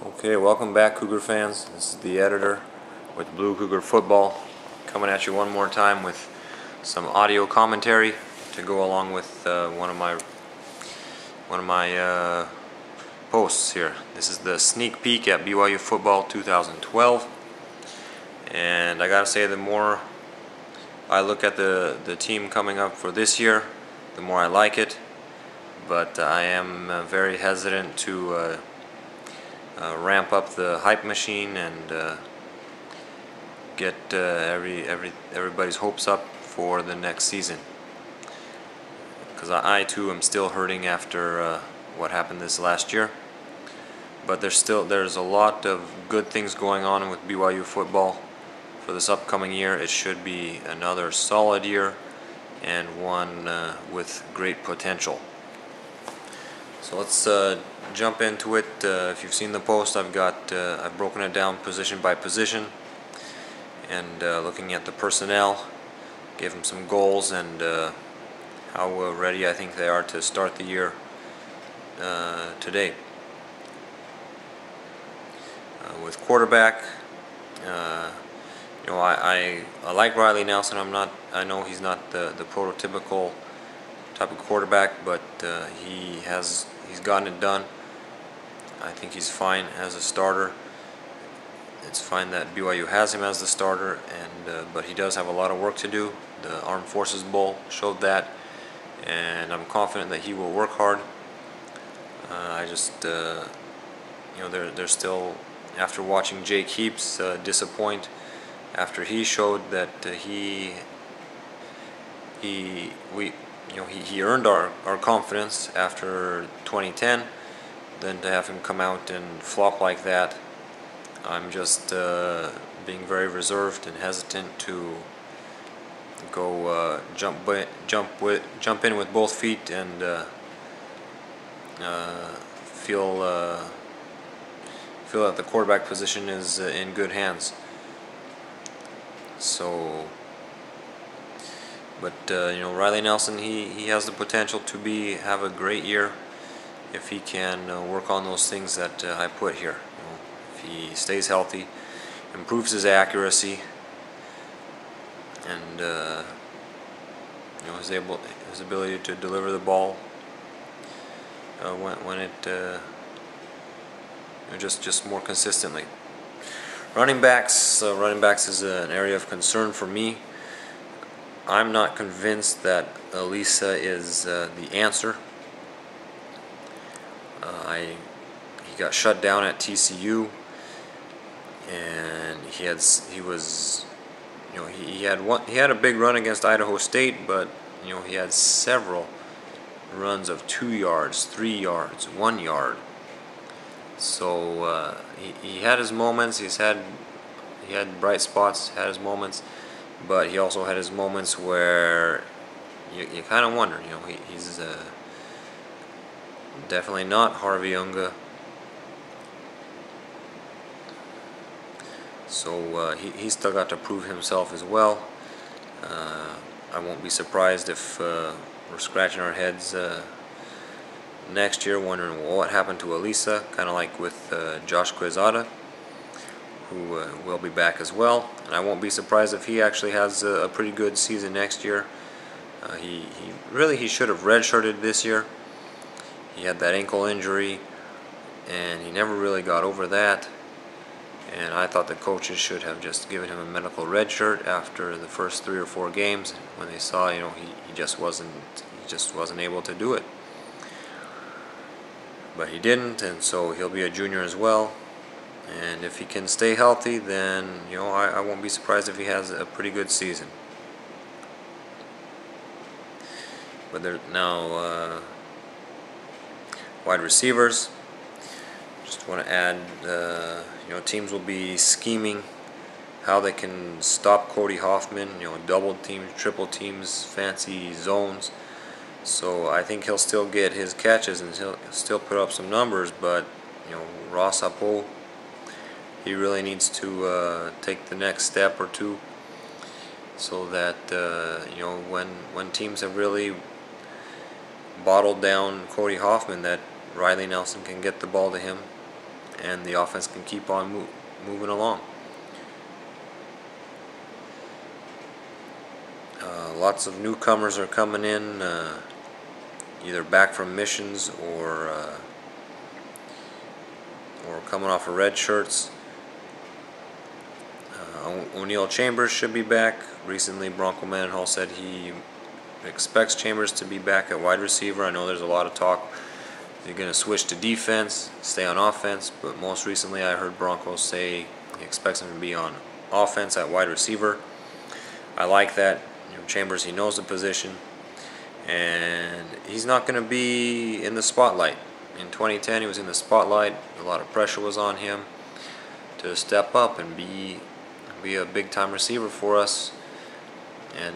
Okay, welcome back, Cougar fans. This is the editor with Blue Cougar Football, coming at you one more time with some audio commentary to go along with one of my posts here. This is the sneak peek at BYU football 2012, and I gotta say, the more I look at the team coming up for this year, the more I like it. But I am very hesitant to ramp up the hype machine and get everybody's hopes up for the next season, because I too am still hurting after what happened this last year. But there's a lot of good things going on with BYU football for this upcoming year. It should be another solid year and one with great potential. So let's jump into it. If you've seen the post, I've broken it down position by position, and looking at the personnel, gave them some goals and how ready I think they are to start the year today. With quarterback, I like Riley Nelson. I know he's not the prototypical type of quarterback, but he's gotten it done. I think he's fine as a starter. It's fine that BYU has him as the starter, but he does have a lot of work to do. The Armed Forces Bowl showed that, and I'm confident that he will work hard. I just, they're still, after watching Jake Heaps disappoint, after he showed that he earned our confidence after 2010, then to have him come out and flop like that, I'm just being very reserved and hesitant to go jump in with both feet and feel that the quarterback position is in good hands. So, but Riley Nelson, he has the potential to have a great year if he can work on those things that I put here. If he stays healthy, improves his accuracy, and his ability to deliver the ball when it just more consistently. Running backs is an area of concern for me. I'm not convinced that Elisa is the answer. He got shut down at TCU, and he had a big run against Idaho State, but he had several runs of 2 yards, 3 yards, 1 yard. So he had his moments. He had bright spots, had his moments, but he also had his moments where you kind of wonder. He's definitely not Harvey Unga. So he's still got to prove himself as well. I won't be surprised if we're scratching our heads next year wondering what happened to Elisa, kind of like with Josh Quezada, who will be back as well. And I won't be surprised if he actually has a pretty good season next year. He should have redshirted this year. He had that ankle injury, and he never really got over that. And I thought the coaches should have just given him a medical red shirt after the first 3 or 4 games when they saw, he just wasn't able to do it. But he didn't, and so he'll be a junior as well. And if he can stay healthy, then I won't be surprised if he has a pretty good season. But there now wide receivers. Just want to add, teams will be scheming how they can stop Cody Hoffman. Double teams, triple teams, fancy zones. So I think he'll still get his catches and he'll still put up some numbers. But Ross Apo, he really needs to take the next step or two, so that when teams have really bottled down Cody Hoffman, that Riley Nelson can get the ball to him and the offense can keep on moving along. Lots of newcomers are coming in, either back from missions or coming off of red shirts. O'Neal Chambers should be back. Recently, Bronco Mendenhall said he expects Chambers to be back at wide receiver. I know there's a lot of talk they're going to switch to defense, stay on offense, but most recently I heard Bronco say he expects him to be on offense at wide receiver. I like that. Chambers, he knows the position, and he's not going to be in the spotlight. In 2010, he was in the spotlight. A lot of pressure was on him to step up and be a big-time receiver for us. And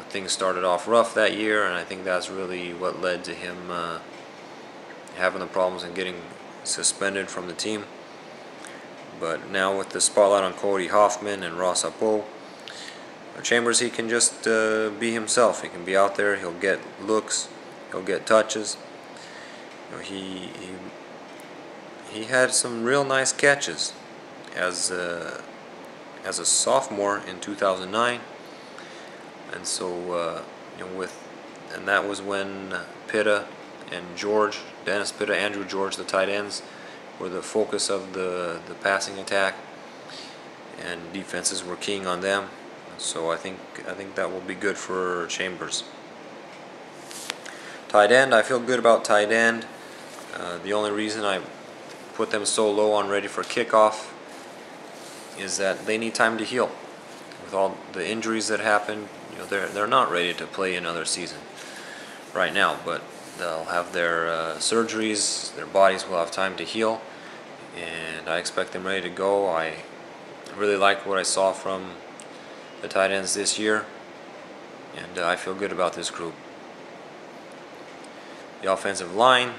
things started off rough that year, and I think that's really what led to him having the problems and getting suspended from the team. But now with the spotlight on Cody Hoffman and Ross Apo, Chambers, he can just be himself. He can be out there. He'll get looks. He'll get touches. He had some real nice catches as a sophomore in 2009, and so and that was when Pitta and Dennis Pitta, Andrew George, the tight ends, were the focus of the passing attack, and defenses were keying on them. So I think that will be good for Chambers. Tight end, I feel good about tight end. The only reason I put them so low on ready for kickoff is that they need time to heal. With all the injuries that happened, they're not ready to play another season right now, but they'll have their surgeries, their bodies will have time to heal, and I expect them ready to go. I really liked what I saw from the tight ends this year, and I feel good about this group. The offensive line,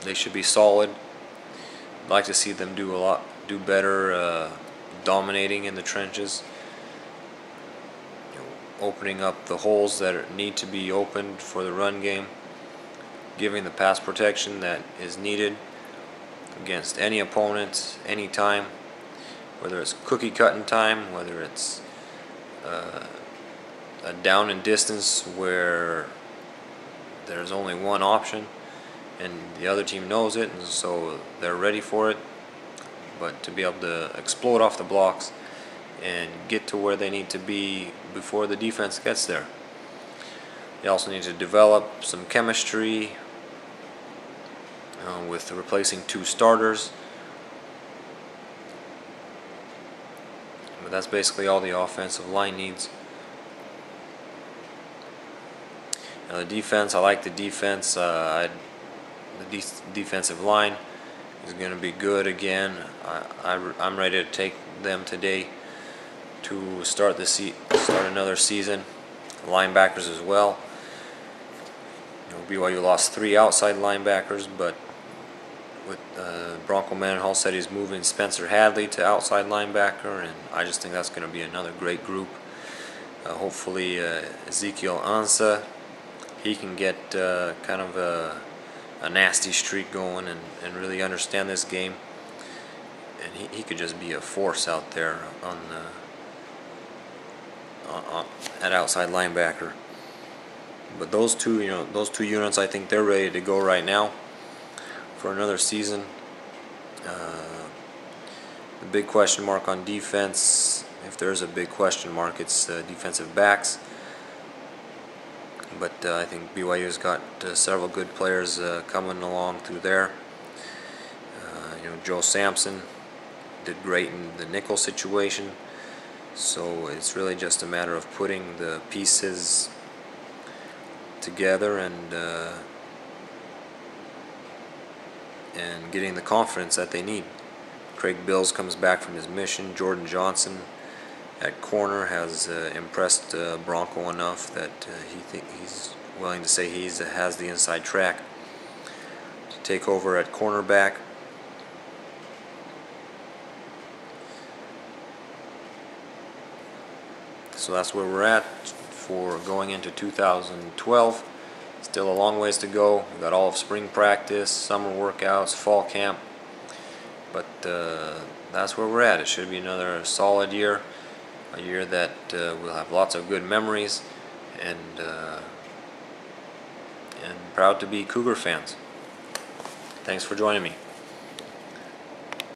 they should be solid. I'd like to see them do better dominating in the trenches, opening up the holes that need to be opened for the run game, giving the pass protection that is needed against any opponent, any time, whether it's cookie cutting time, whether it's a down and distance where there's only one option and the other team knows it, and so they're ready for it, but to be able to explode off the blocks and get to where they need to be before the defense gets there. They also need to develop some chemistry with replacing two starters. But that's basically all the offensive line needs. Now the defense, I like the defense. The defensive line is going to be good again. I'm ready to take them today to start another season. Linebackers as well. BYU lost 3 outside linebackers, but with Bronco Mendenhall said he's moving Spencer Hadley to outside linebacker, and I just think that's going to be another great group. Hopefully Ezekiel Ansah, he can get kind of a nasty streak going and really understand this game, and he could just be a force out there at outside linebacker. But those two units, I think they're ready to go right now for another season. The big question mark on defense, if there's a big question mark, it's defensive backs. But I think BYU's got several good players coming along through there. Joe Sampson did great in the nickel situation, so it's really just a matter of putting the pieces together and getting the confidence that they need. Craig Bills comes back from his mission. Jordan Johnson at corner has impressed Bronco enough that he's willing to say he has the inside track to take over at cornerback. So that's where we're at for going into 2012 Still a long ways to go. We've got all of spring practice, summer workouts, fall camp. But that's where we're at. It should be another solid year. A year that we'll have lots of good memories, and proud to be Cougar fans. Thanks for joining me.